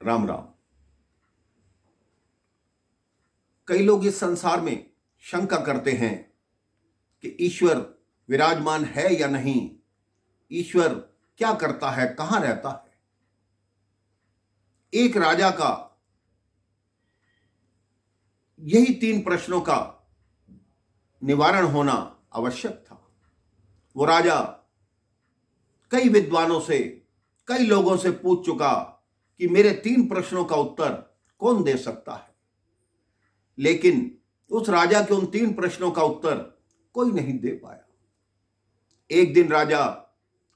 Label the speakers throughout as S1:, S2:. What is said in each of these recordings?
S1: राम राम। कई लोग इस संसार में शंका करते हैं कि ईश्वर विराजमान है या नहीं, ईश्वर क्या करता है, कहां रहता है। एक राजा का यही 3 प्रश्नों का निवारण होना आवश्यक था। वो राजा कई विद्वानों से, कई लोगों से पूछ चुका कि मेरे 3 प्रश्नों का उत्तर कौन दे सकता है, लेकिन उस राजा के उन 3 प्रश्नों का उत्तर कोई नहीं दे पाया। एक दिन राजा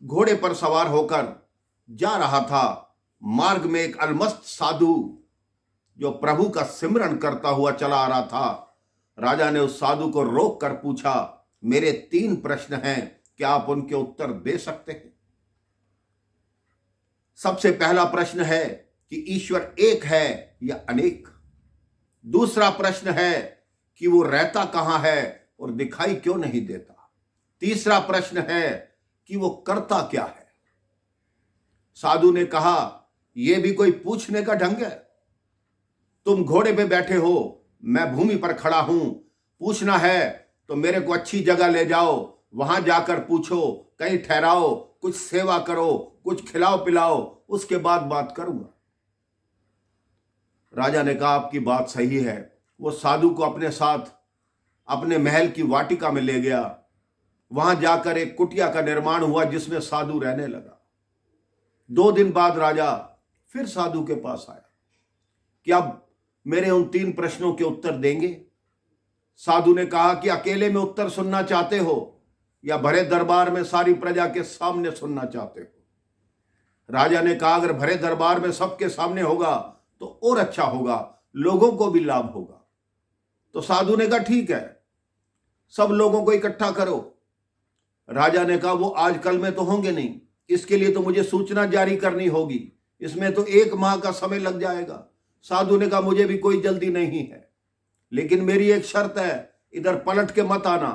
S1: घोड़े पर सवार होकर जा रहा था। मार्ग में एक अलमस्त साधु जो प्रभु का सिमरन करता हुआ चला आ रहा था। राजा ने उस साधु को रोक कर पूछा, मेरे 3 प्रश्न हैं, क्या आप उनके उत्तर दे सकते हैं? सबसे पहला प्रश्न है कि ईश्वर एक है या अनेक। दूसरा प्रश्न है कि वो रहता कहां है और दिखाई क्यों नहीं देता। तीसरा प्रश्न है कि वो करता क्या है। साधु ने कहा, यह भी कोई पूछने का ढंग है? तुम घोड़े पे बैठे हो, मैं भूमि पर खड़ा हूं। पूछना है तो मेरे को अच्छी जगह ले जाओ, वहां जाकर पूछो, कहीं ठहराओ, कुछ सेवा करो, कुछ खिलाओ पिलाओ, उसके बाद बात करूंगा। राजा ने कहा, आपकी बात सही है। वो साधु को अपने साथ अपने महल की वाटिका में ले गया। वहां जाकर एक कुटिया का निर्माण हुआ जिसमें साधु रहने लगा। 2 दिन बाद राजा फिर साधु के पास आया कि अब मेरे उन 3 प्रश्नों के उत्तर देंगे। साधु ने कहा कि अकेले में उत्तर सुनना चाहते हो या भरे दरबार में सारी प्रजा के सामने सुनना चाहते हो? राजा ने कहा, अगर भरे दरबार में सबके सामने होगा तो और अच्छा होगा, लोगों को भी लाभ होगा। तो साधु ने कहा, ठीक है, सब लोगों को इकट्ठा करो। राजा ने कहा, वो आजकल में तो होंगे नहीं, इसके लिए तो मुझे सूचना जारी करनी होगी, इसमें तो 1 माह का समय लग जाएगा। साधु ने कहा, मुझे भी कोई जल्दी नहीं है, लेकिन मेरी एक शर्त है, इधर पलट के मत आना,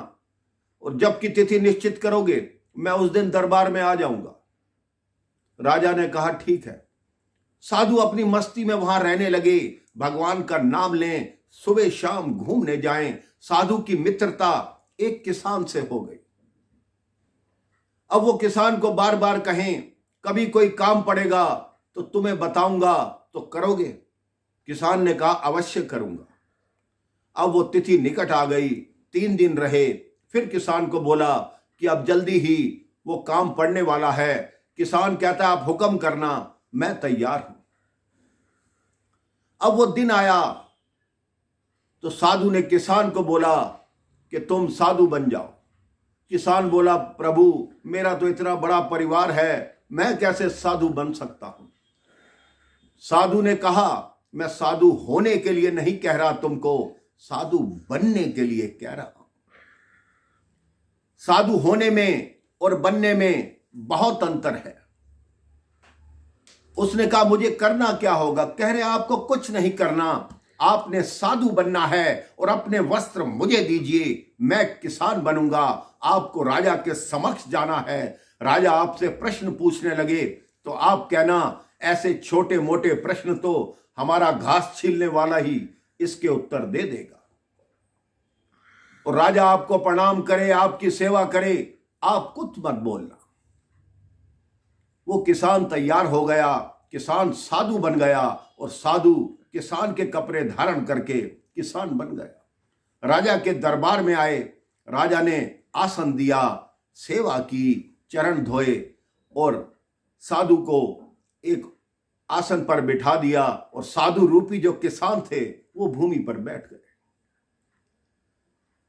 S1: और जबकि तिथि निश्चित करोगे मैं उस दिन दरबार में आ जाऊंगा। राजा ने कहा, ठीक है। साधु अपनी मस्ती में वहां रहने लगे, भगवान का नाम लें, सुबह शाम घूमने जाएं। साधु की मित्रता एक किसान से हो गई। अब वो किसान को बार बार कहें, कभी कोई काम पड़ेगा तो तुम्हें बताऊंगा, तो करोगे? किसान ने कहा, अवश्य करूंगा। अब वो तिथि निकट आ गई, 3 दिन रहे। फिर किसान को बोला कि अब जल्दी ही वो काम पड़ने वाला है। किसान कहता है, आप हुक्म करना, मैं तैयार हूं। अब वो दिन आया तो साधु ने किसान को बोला कि तुम साधु बन जाओ। किसान बोला, प्रभु मेरा तो इतना बड़ा परिवार है, मैं कैसे साधु बन सकता हूं? साधु ने कहा, मैं साधु होने के लिए नहीं कह रहा तुमको, साधु बनने के लिए कह रहा हूं। साधु होने में और बनने में बहुत अंतर है। उसने कहा, मुझे करना क्या होगा? कह रहे, आपको कुछ नहीं करना, आपने साधु बनना है और अपने वस्त्र मुझे दीजिए, मैं किसान बनूंगा। आपको राजा के समक्ष जाना है। राजा आपसे प्रश्न पूछने लगे तो आप कहना, ऐसे छोटे मोटे प्रश्न तो हमारा घास छीलने वाला ही इसके उत्तर दे देगा। और राजा आपको प्रणाम करे, आपकी सेवा करे, आप कुछ मत बोलना। वो किसान तैयार हो गया, किसान साधु बन गया, और साधु किसान के कपड़े धारण करके किसान बन गया। राजा के दरबार में आए, राजा ने आसन दिया, सेवा की, चरण धोए और साधु को एक आसन पर बिठा दिया, और साधु रूपी जो किसान थे वो भूमि पर बैठ गए।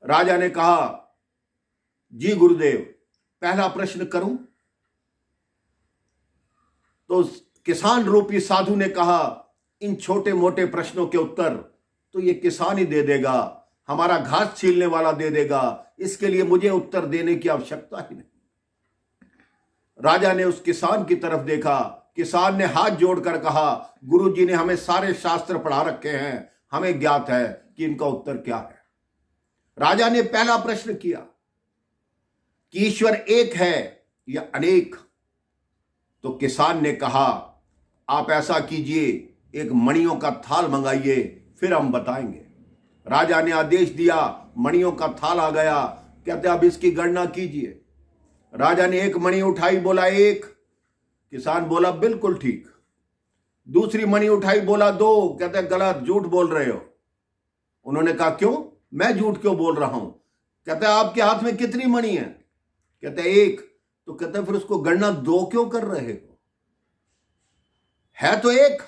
S1: राजा ने कहा, जी गुरुदेव, पहला प्रश्न करूं? तो किसान रूपी साधु ने कहा, इन छोटे मोटे प्रश्नों के उत्तर तो ये किसान ही दे देगा, हमारा घास छीलने वाला दे देगा, इसके लिए मुझे उत्तर देने की आवश्यकता ही नहीं। राजा ने उस किसान की तरफ देखा। किसान ने हाथ जोड़कर कहा, गुरुजी ने हमें सारे शास्त्र पढ़ा रखे हैं, हमें ज्ञात है कि इनका उत्तर क्या है। राजा ने पहला प्रश्न किया कि ईश्वर एक है या अनेक? तो किसान ने कहा, आप ऐसा कीजिए, एक मणियों का थाल मंगाइए, फिर हम बताएंगे। राजा ने आदेश दिया, मणियों का थाल आ गया। कहते अब इसकी गणना कीजिए। राजा ने एक मणि उठाई, बोला 1। किसान बोला बिल्कुल ठीक। दूसरी मणि उठाई, बोला 2। कहते गलत, झूठ बोल रहे हो। उन्होंने कहा क्यों, मैं झूठ क्यों बोल रहा हूं? कहते आपके हाथ में कितनी मणि है? कहते 1। तो कहते फिर उसको गणना 2 क्यों कर रहे हो? है तो 1,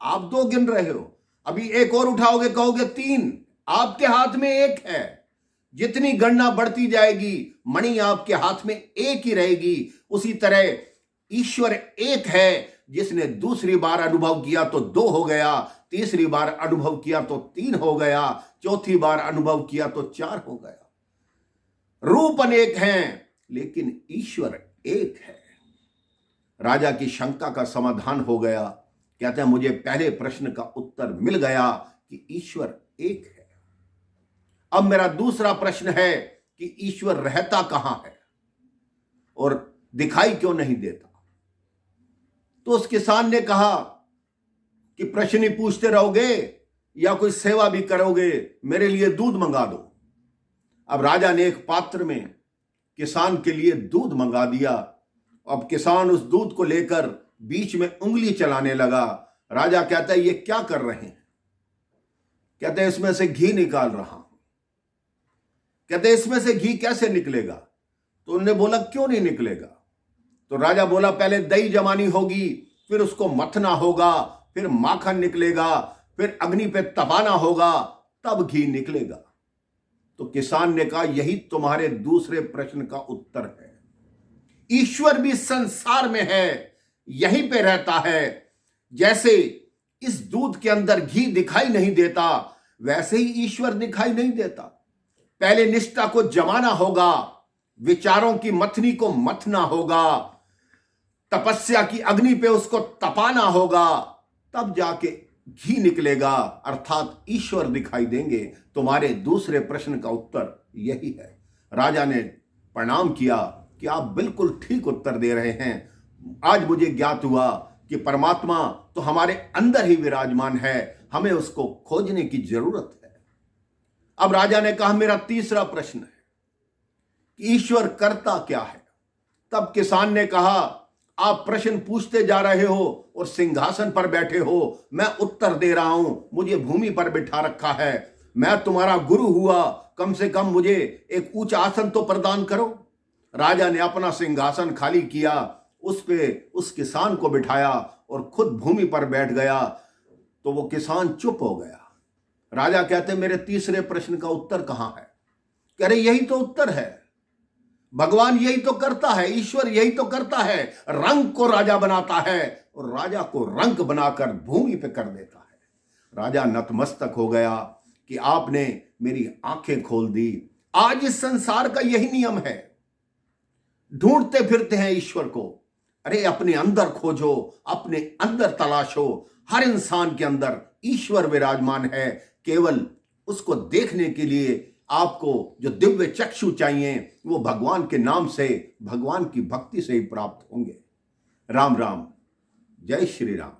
S1: आप 2 गिन रहे हो। अभी एक और उठाओगे, कहोगे 3। आपके हाथ में 1 है। जितनी गणना बढ़ती जाएगी, मणि आपके हाथ में 1 ही रहेगी। उसी तरह ईश्वर 1 है। जिसने दूसरी बार अनुभव किया तो 2 हो गया, तीसरी बार अनुभव किया तो 3 हो गया, चौथी बार अनुभव किया तो 4 हो गया। रूप अनेक हैं, लेकिन ईश्वर 1 है। राजा की शंका का समाधान हो गया। कहते हैं मुझे पहले प्रश्न का उत्तर मिल गया कि ईश्वर 1 है। अब मेरा दूसरा प्रश्न है कि ईश्वर रहता कहां है और दिखाई क्यों नहीं देता? तो उस किसान ने कहा कि प्रश्न ही पूछते रहोगे या कोई सेवा भी करोगे, मेरे लिए दूध मंगा दो। अब राजा ने एक पात्र में किसान के लिए दूध मंगा दिया। अब किसान उस दूध को लेकर बीच में उंगली चलाने लगा। राजा कहता है ये क्या कर रहे हैं? कहते हैं इसमें से घी निकाल रहा हूं। कहते हैं इसमें से घी कैसे निकलेगा? तो उन्होंने बोला क्यों नहीं निकलेगा? तो राजा बोला पहले दही जमानी होगी, फिर उसको मथना होगा, फिर माखन निकलेगा, फिर अग्नि पे तपाना होगा, तब घी निकलेगा। तो किसान ने कहा यही तुम्हारे दूसरे प्रश्न का उत्तर है। ईश्वर भी संसार में है, यहीं पे रहता है। जैसे इस दूध के अंदर घी दिखाई नहीं देता, वैसे ही ईश्वर दिखाई नहीं देता। पहले निष्ठा को जमाना होगा, विचारों की मथनी को मथना होगा, तपस्या की अग्नि पे उसको तपाना होगा, तब जाके घी निकलेगा, अर्थात ईश्वर दिखाई देंगे। तुम्हारे दूसरे प्रश्न का उत्तर यही है। राजा ने प्रणाम किया कि आप बिल्कुल ठीक उत्तर दे रहे हैं। आज मुझे ज्ञात हुआ कि परमात्मा तो हमारे अंदर ही विराजमान है, हमें उसको खोजने की जरूरत है। अब राजा ने कहा मेरा तीसरा प्रश्न है कि ईश्वर करता क्या है? तब किसान ने कहा आप प्रश्न पूछते जा रहे हो और सिंहासन पर बैठे हो, मैं उत्तर दे रहा हूं। मुझे भूमि पर बिठा रखा है, मैं तुम्हारा गुरु हुआ, कम से कम मुझे एक ऊंचा आसन तो प्रदान करो। राजा ने अपना सिंहासन खाली किया, उस पे उस किसान को बिठाया और खुद भूमि पर बैठ गया। तो वो किसान चुप हो गया। राजा कहते मेरे तीसरे प्रश्न का उत्तर कहां है? कह रहे यही तो उत्तर है। भगवान यही तो करता है, ईश्वर यही तो करता है। रंग को राजा बनाता है और राजा को रंग बनाकर भूमि पे कर देता है। राजा नतमस्तक हो गया कि आपने मेरी आंखें खोल दी। आज इस संसार का यही नियम है, ढूंढते फिरते हैं ईश्वर को। अरे अपने अंदर खोजो, अपने अंदर तलाशो। हर इंसान के अंदर ईश्वर विराजमान है। केवल उसको देखने के लिए आपको जो दिव्य चक्षु चाहिए वो भगवान के नाम से, भगवान की भक्ति से ही प्राप्त होंगे। राम राम, जय श्री राम।